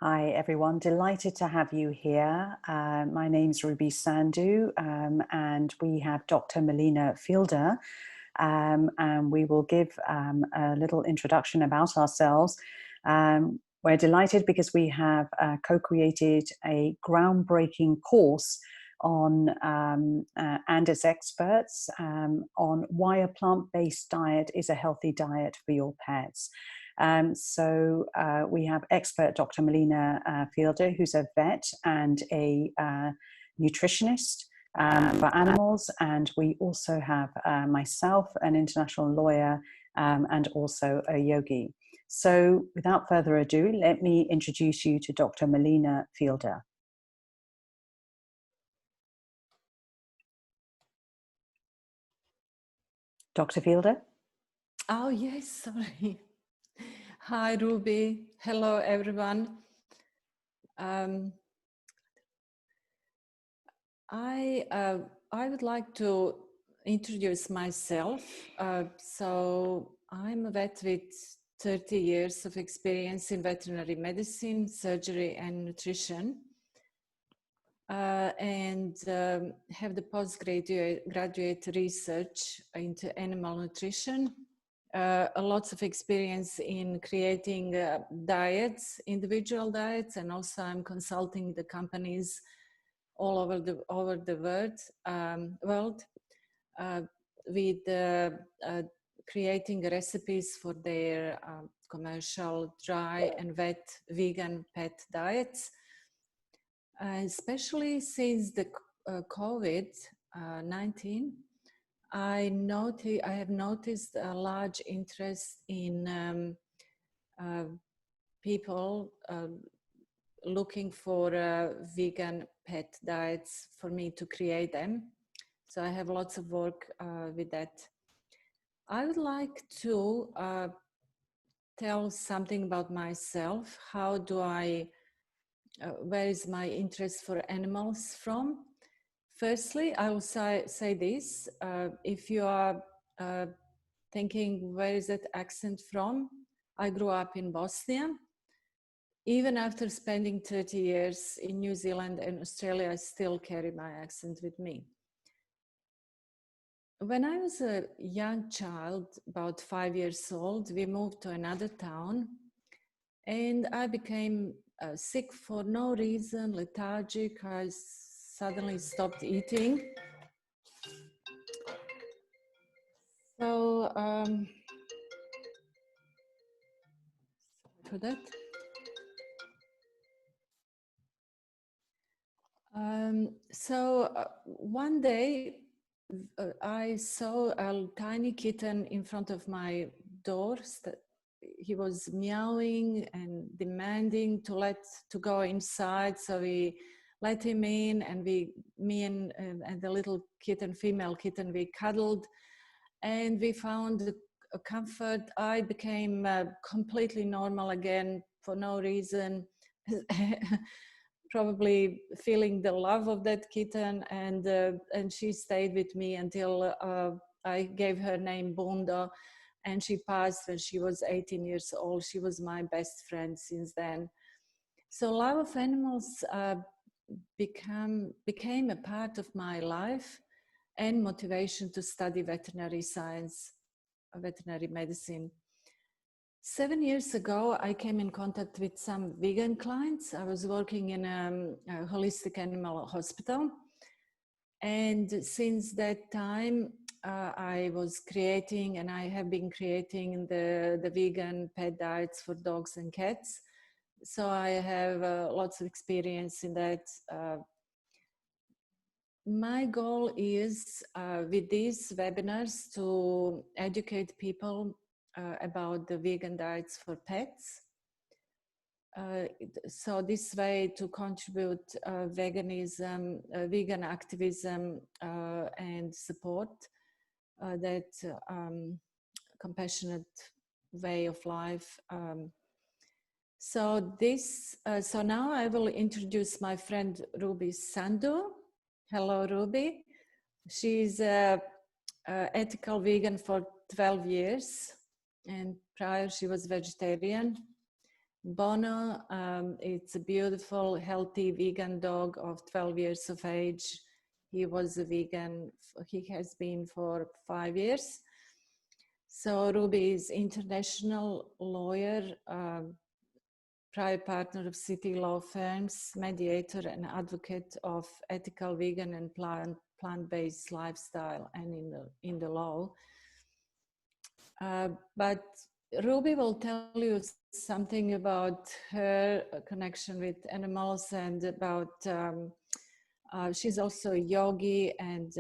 Hi everyone, delighted to have you here. My name's Ruby Sandhu, and we have Dr. Malina Fielder, and we will give a little introduction about ourselves. We're delighted because we have co-created a groundbreaking course on and as experts on why a plant-based diet is a healthy diet for your pets. So we have expert Dr. Malina Fielder, who's a vet and a nutritionist for animals. And we also have myself, an international lawyer, and also a yogi. So without further ado, let me introduce you to Dr. Malina Fielder. Dr. Fielder? Oh, yes, sorry. Hi, Ruby. Hello, everyone. I would like to introduce myself. So I'm a vet with 30 years of experience in veterinary medicine, surgery, and nutrition. And have the postgraduate research into animal nutrition. Lots of experience in creating diets, individual diets, and also I'm consulting the companies all over the world with creating recipes for their commercial dry and wet vegan pet diets. Especially since the COVID-19, I have noticed a large interest in people looking for vegan pet diets for me to create them. So I have lots of work with that. I would like to tell something about myself. How do I where is my interest for animals from? Firstly, I will say this. If you are thinking, where is that accent from? I grew up in Bosnia. Even after spending 30 years in New Zealand and Australia, I still carry my accent with me. When I was a young child, about 5 years old, we moved to another town and I became sick for no reason, lethargic. I suddenly stopped eating. So, for that. One day I saw a tiny kitten in front of my door. He was meowing and demanding to go inside. So we let him in, and me and the little kitten, female kitten, we cuddled, and we found a comfort. I became completely normal again for no reason. Probably feeling the love of that kitten, and she stayed with me until I gave her name Bunda, and she passed when she was 18 years old. She was my best friend since then. So love of animals became a part of my life and motivation to study veterinary science, veterinary medicine. 7 years ago, I came in contact with some vegan clients. I was working in a holistic animal hospital. And since that time, I was creating, and I have been creating the vegan pet diets for dogs and cats. So I have lots of experience in that. My goal is with these webinars to educate people about the vegan diets for pets. So this way to contribute veganism, vegan activism and support that compassionate way of life. So now I will introduce my friend Ruby Sandhu. Hello, Ruby. She's ethical vegan for 12 years, and prior she was vegetarian. Bono, it's a beautiful, healthy vegan dog of 12 years of age. He was a vegan, he has been for 5 years. So Ruby is international lawyer, prior partner of city law firms, mediator and advocate of ethical vegan and plant-based lifestyle and in the law. But Ruby will tell you something about her connection with animals and about, she's also a yogi and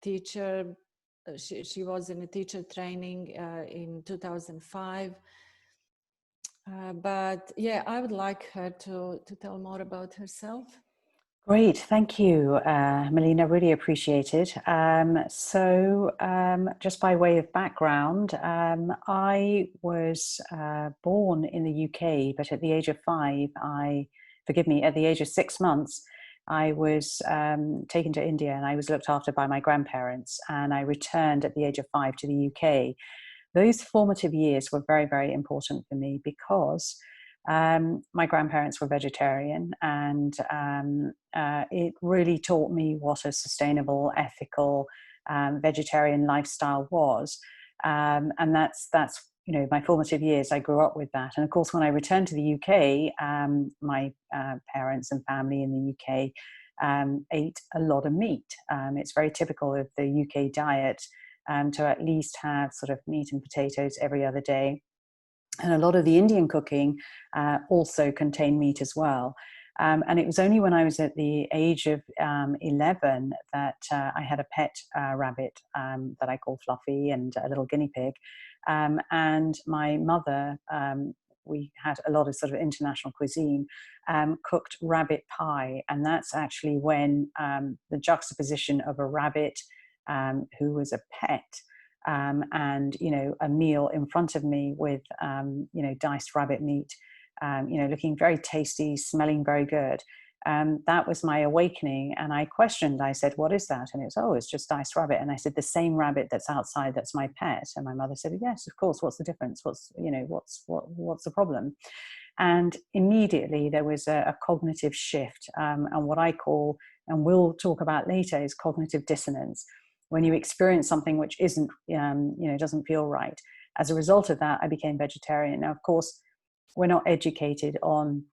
teacher. She was in a teacher training in 2005. But yeah, I would like her to tell more about herself. Great, thank you, Malina, really appreciate it. Just by way of background, I was born in the UK, but at the age of 5, at the age of 6 months, I was taken to India and I was looked after by my grandparents, and I returned at the age of 5 to the UK. Those formative years were very, very important for me because my grandparents were vegetarian, and it really taught me what a sustainable, ethical, vegetarian lifestyle was. And that's my formative years. I grew up with that, and of course, when I returned to the UK, my parents and family in the UK ate a lot of meat. It's very typical of the UK diet to at least have sort of meat and potatoes every other day. And a lot of the Indian cooking also contained meat as well. And it was only when I was at the age of 11 that I had a pet rabbit that I call Fluffy, and a little guinea pig. And my mother, we had a lot of sort of international cuisine, cooked rabbit pie. And that's actually when the juxtaposition of a rabbit who was a pet, and a meal in front of me with diced rabbit meat, looking very tasty, smelling very good. That was my awakening, and I questioned. I said, "What is that?" And it was, "Oh, it's just diced rabbit." And I said, "The same rabbit that's outside, that's my pet." And my mother said, "Yes, of course. What's the difference? What's the problem?" And immediately there was a cognitive shift, and what I call, and we'll talk about later, is cognitive dissonance. When you experience something which isn't, doesn't feel right. As a result of that, I became vegetarian. Now, of course, we're not educated on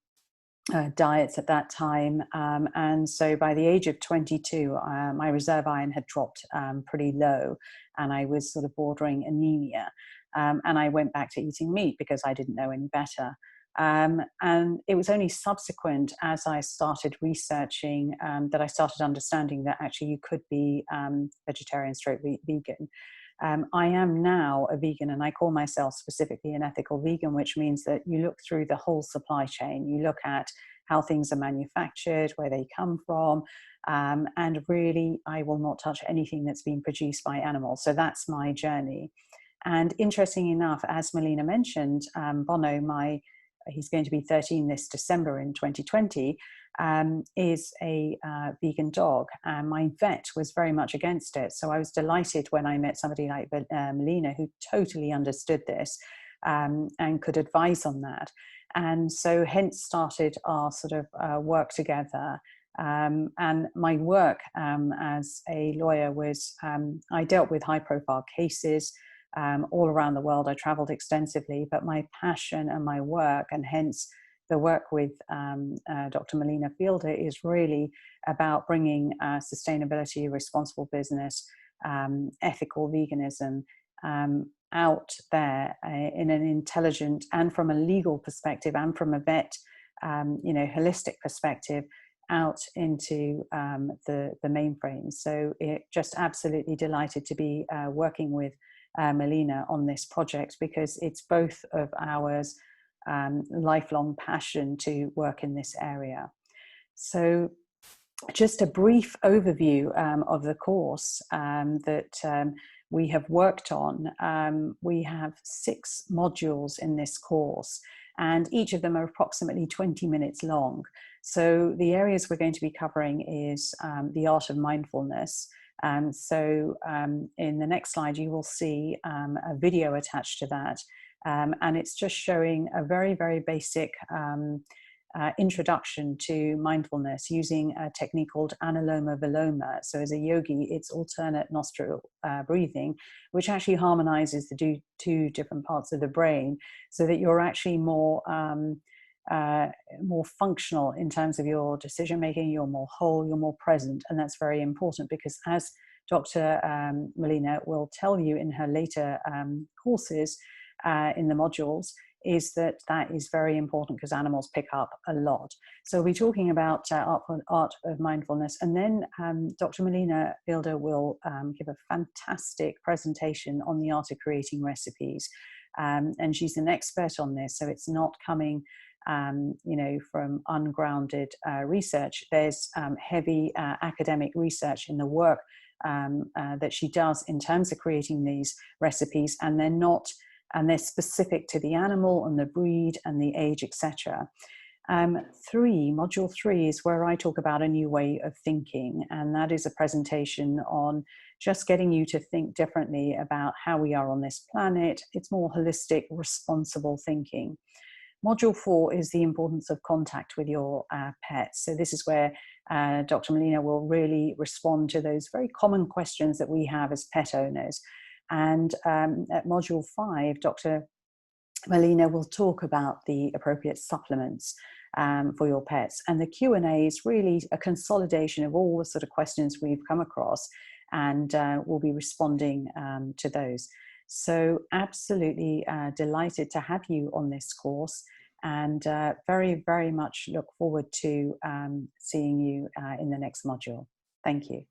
diets at that time. And so by the age of 22, my reserve iron had dropped pretty low, and I was sort of bordering anemia. And I went back to eating meat because I didn't know any better. And it was only subsequent, as I started researching, that I started understanding that actually you could be vegetarian stroke vegan. I am now a vegan, and I call myself specifically an ethical vegan, which means that you look through the whole supply chain. You look at how things are manufactured, where they come from, and really, I will not touch anything that's been produced by animals. So that's my journey. And interesting enough, as Malina mentioned, Bono, he's going to be 13 this December in 2020, is a vegan dog. And my vet was very much against it. So I was delighted when I met somebody like Malina, who totally understood this and could advise on that. And so hence started our sort of work together. And my work as a lawyer was, I dealt with high profile cases all around the world. I traveled extensively, but my passion and my work, and hence the work with Dr. Malina Fielder, is really about bringing sustainability, responsible business, ethical veganism out there in an intelligent, and from a legal perspective, and from a vet, holistic perspective, out into the mainframe. So it just absolutely delighted to be working with Malina on this project, because it's both of ours lifelong passion to work in this area. So just a brief overview of the course that we have worked on. We have 6 modules in this course, and each of them are approximately 20 minutes long. So the areas we're going to be covering is the art of mindfulness. In the next slide, you will see a video attached to that. And it's just showing a very, very basic introduction to mindfulness using a technique called anuloma viloma. So as a yogi, it's alternate nostril breathing, which actually harmonizes the two different parts of the brain so that you're actually more functional in terms of your decision making. You're more whole, you're more present, and that's very important because, as Dr. Malina will tell you in her later courses in the modules, is that is very important because animals pick up a lot. So we're talking about art of mindfulness, and then Dr. Malina Fielder will give a fantastic presentation on the art of creating recipes, and she's an expert on this. So it's not coming from ungrounded research. There's heavy academic research in the work that she does in terms of creating these recipes, and they're specific to the animal and the breed and the age, etc. Module 3 is where I talk about a new way of thinking, and that is a presentation on just getting you to think differently about how we are on this planet. It's more holistic, responsible thinking. Module 4 is the importance of contact with your pets. So this is where Dr. Malina will really respond to those very common questions that we have as pet owners. And at Module 5, Dr. Malina will talk about the appropriate supplements for your pets. And the Q&A is really a consolidation of all the sort of questions we've come across, and we'll be responding to those. So absolutely delighted to have you on this course, and very, very much look forward to seeing you in the next module. Thank you.